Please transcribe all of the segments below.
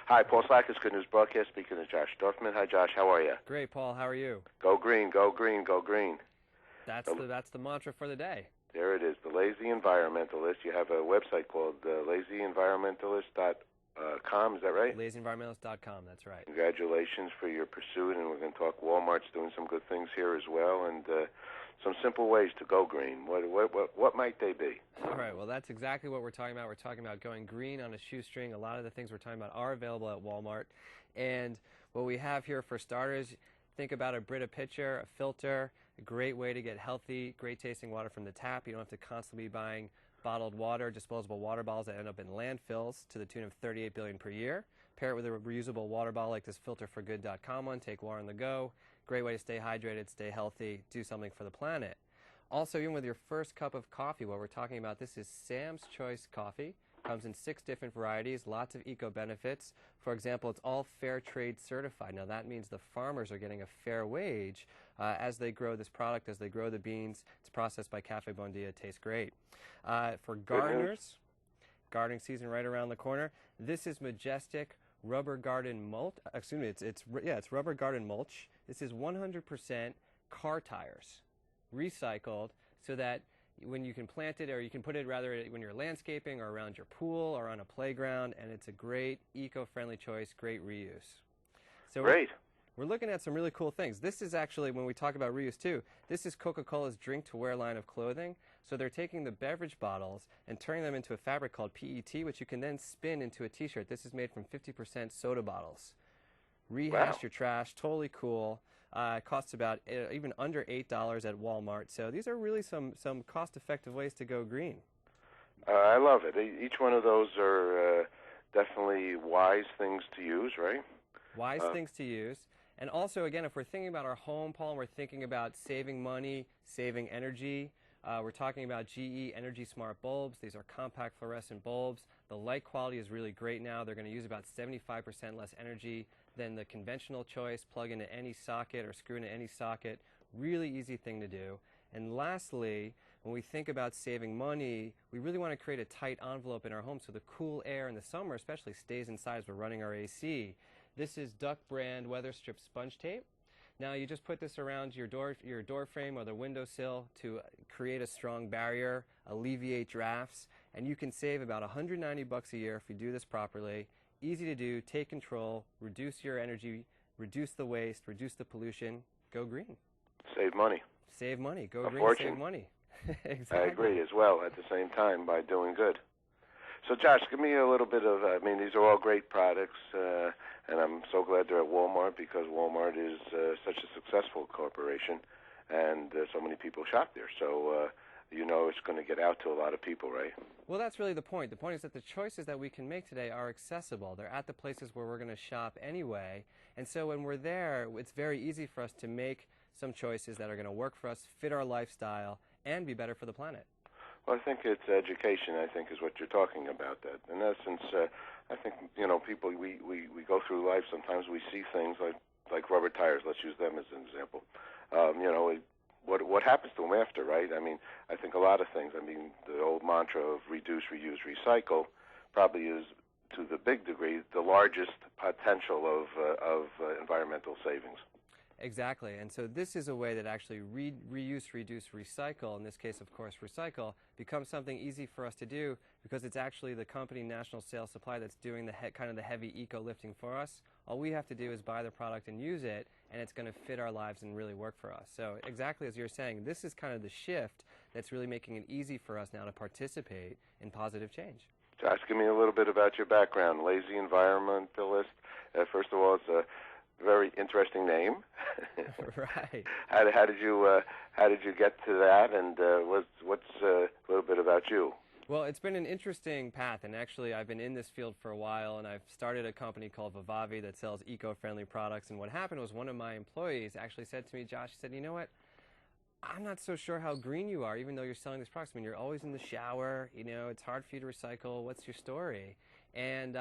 Hi, Paul Slackers, Good News Broadcast, speaking to Josh Dorfman. Hi, Josh. How are you? Great, Paul. How are you? Go green, go green, go green. That's the mantra for the day. There it is, the Lazy Environmentalist. You have a website called lazyenvironmentalist.com, is that right? LazyEnvironmentalist.com, that's right. Congratulations for your pursuit, and we're going to talk Walmart's doing some good things here as well, and some simple ways to go green. What might they be? All right, well, that's exactly what we're talking about. We're talking about going green on a shoestring. A lot of the things we're talking about are available at Walmart. And what we have here for starters, think about a Brita pitcher, a filter, a great way to get healthy, great tasting water from the tap. You don't have to constantly be buying bottled water, disposable water bottles that end up in landfills to the tune of $38 billion per year. Pair it with a reusable water bottle like this filterforgood.com one. Take water on the go. Great way to stay hydrated, stay healthy, do something for the planet. Also, even with your first cup of coffee, what we're talking about, this is Sam's Choice coffee. Comes in 6 different varieties, lots of eco-benefits. For example, it's all fair trade certified. Now, that means the farmers are getting a fair wage as they grow this product, as they grow the beans. It's processed by Cafe Bon Dia. It tastes great. For gardeners, gardening season right around the corner, this is Majestic Rubber Garden Mulch. Excuse me, it's Rubber Garden Mulch. This is 100% car tires, recycled, so that when you can plant it, or you can put it rather when you're landscaping or around your pool or on a playground, and it's a great eco-friendly choice, great reuse. So Great. We're looking at some really cool things. This is actually, when we talk about reuse too, this is Coca-Cola's drink-to-wear line of clothing. So they're taking the beverage bottles and turning them into a fabric called PET, which you can then spin into a t-shirt. This is made from 50% soda bottles. Rehash your trash, totally cool. Costs about even under $8 at Walmart. So these are really some cost-effective ways to go green. I love it. Each one of those are definitely wise things to use, right? Wise things to use. And also, again, if we're thinking about our home, Paul, and we're thinking about saving money, saving energy, we're talking about GE Energy Smart bulbs. These are compact fluorescent bulbs. The light quality is really great now. They're going to use about 75% less energy than the conventional choice. Plug into any socket or screw into any socket. Really easy thing to do. And lastly, when we think about saving money, we really want to create a tight envelope in our home so the cool air in the summer especially stays inside as we're running our AC. This is Duck brand weather strip sponge tape. Now you just put this around your door frame or the windowsill to create a strong barrier, alleviate drafts, and you can save about $190 a year if you do this properly. Easy to do, take control, reduce your energy, reduce the waste, reduce the pollution, go green. Save money. Save money, go green, fortune. save money. Exactly. I agree as well at the same time by doing good. So, Josh, give me a little bit of, these are all great products, and I'm so glad they're at Walmart because Walmart is such a successful corporation, and so many people shop there. So, it's going to get out to a lot of people, right? Well, that's really the point. The point is that the choices that we can make today are accessible. They're at the places where we're going to shop anyway, and so when we're there, it's very easy for us to make some choices that are going to work for us, fit our lifestyle, and be better for the planet. Well, I think it's education, I think, is what you're talking about. That in essence, I think, people, we go through life, sometimes we see things like rubber tires, let's use them as an example. What happens to them after, right? I think a lot of things. The old mantra of reduce, reuse, recycle probably is, to the big degree, the largest potential of environmental savings. Exactly, and so this is a way that actually reuse, reduce, recycle, in this case, of course, recycle, becomes something easy for us to do because it's actually the company National Sales Supply that's doing the kind of the heavy eco-lifting for us. All we have to do is buy the product and use it, and it's going to fit our lives and really work for us. So exactly as you're saying, this is kind of the shift that's really making it easy for us now to participate in positive change. Josh, give me a little bit about your background. Lazy Environmentalist. First of all, it's a very interesting name. Right. How did you get to that, and what's a little bit about you? Well, it's been an interesting path, and actually I've been in this field for a while, and I've started a company called Vivavi that sells eco-friendly products, and what happened was one of my employees actually said to me, Josh, he said, you know what, I'm not so sure how green you are, even though you're selling these products. You're always in the shower, it's hard for you to recycle, what's your story? And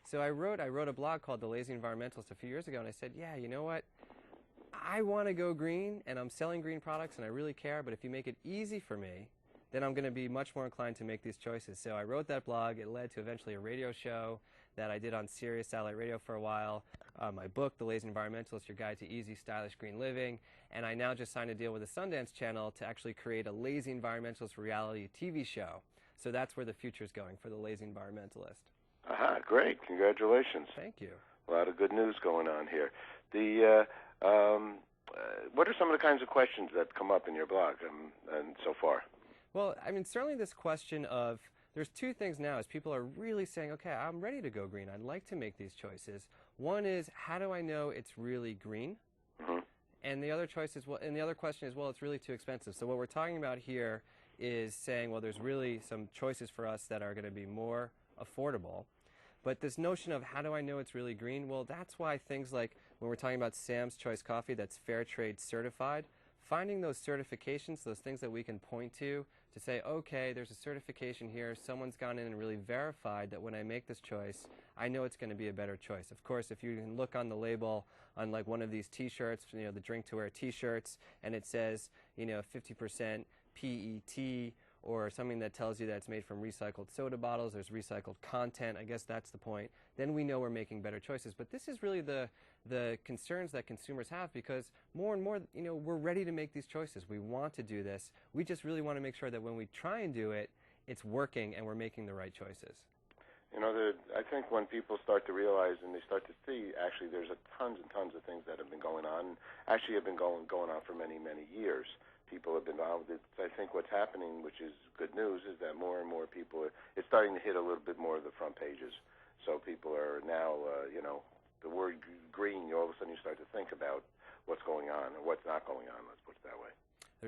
so I wrote a blog called The Lazy Environmentalist a few years ago, and I said, yeah, you know what? I want to go green, and I'm selling green products, and I really care, but if you make it easy for me, then I'm going to be much more inclined to make these choices. So I wrote that blog. It led to eventually a radio show that I did on Sirius Satellite Radio for a while, my book, The Lazy Environmentalist, Your Guide to Easy, Stylish Green Living, and I now just signed a deal with the Sundance Channel to actually create a Lazy Environmentalist reality TV show. So that's where the future is going for the Lazy Environmentalist. Aha, great. Congratulations. Thank you. A lot of good news going on here. What are some of the kinds of questions that come up in your blog and so far? Well, I mean, certainly this question of, there's two things now as people are really saying, okay, I'm ready to go green. I'd like to make these choices. One is, how do I know it's really green? Mm-hmm. And the other choice is, well, and the other question is, well, it's really too expensive. So what we're talking about here is saying, well, there's really some choices for us that are going to be more affordable. But this notion of how do I know it's really green, well, that's why things like when we're talking about Sam's Choice Coffee that's fair trade certified, finding those certifications, those things that we can point to say, okay, there's a certification here, someone's gone in and really verified that when I make this choice, I know it's going to be a better choice. Of course, if you can look on the label on like one of these T-shirts, you know, the Drink to Wear T-shirts, and it says, you know, 50% PET, or something that tells you that it's made from recycled soda bottles, there's recycled content, I guess that's the point, then we know we're making better choices. But this is really the concerns that consumers have, because more and more, you know, we're ready to make these choices. We want to do this. We just really want to make sure that when we try and do it, it's working and we're making the right choices. You know, I think when people start to realize and they start to see, actually, there's tons and tons of things that have been going on, actually have been going on for many, many years. People have been involved. I think what's happening, which is good news, is that more and more people it's starting to hit a little bit more of the front pages. So people are now, you know, the word green, all of a sudden you start to think about what's going on or what's not going on, let's put it that way.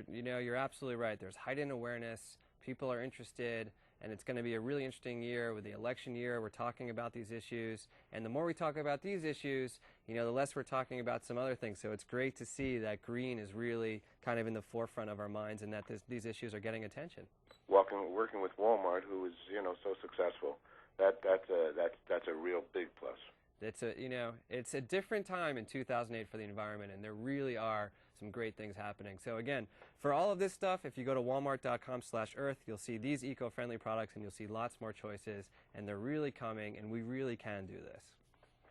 You know, you're absolutely right. There's heightened awareness. People are interested, and it's going to be a really interesting year with the election year. We're talking about these issues, and the more we talk about these issues, you know, the less we're talking about some other things. So it's great to see that green is really kind of in the forefront of our minds, and that these issues are getting attention. Working with Walmart, who is, you know, so successful, that's a real big plus. It's a different time in 2008 for the environment, and there really are some great things happening. So again, for all of this stuff, if you go to walmart.com/earth, you'll see these eco-friendly products, and you'll see lots more choices, and they're really coming, and we really can do this.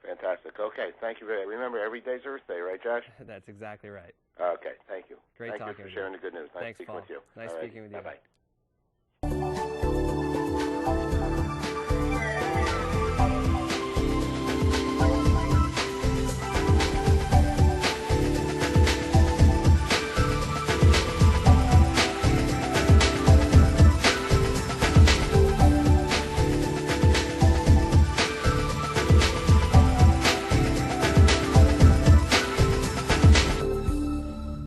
Fantastic. Okay, thank you very much. Remember, every day's Earth Day, right, Josh? That's exactly right. Okay, thank you. Great talking Thank you for with sharing the good news. Nice Thanks, speaking Paul. with you. Nice speaking with you. Bye-bye.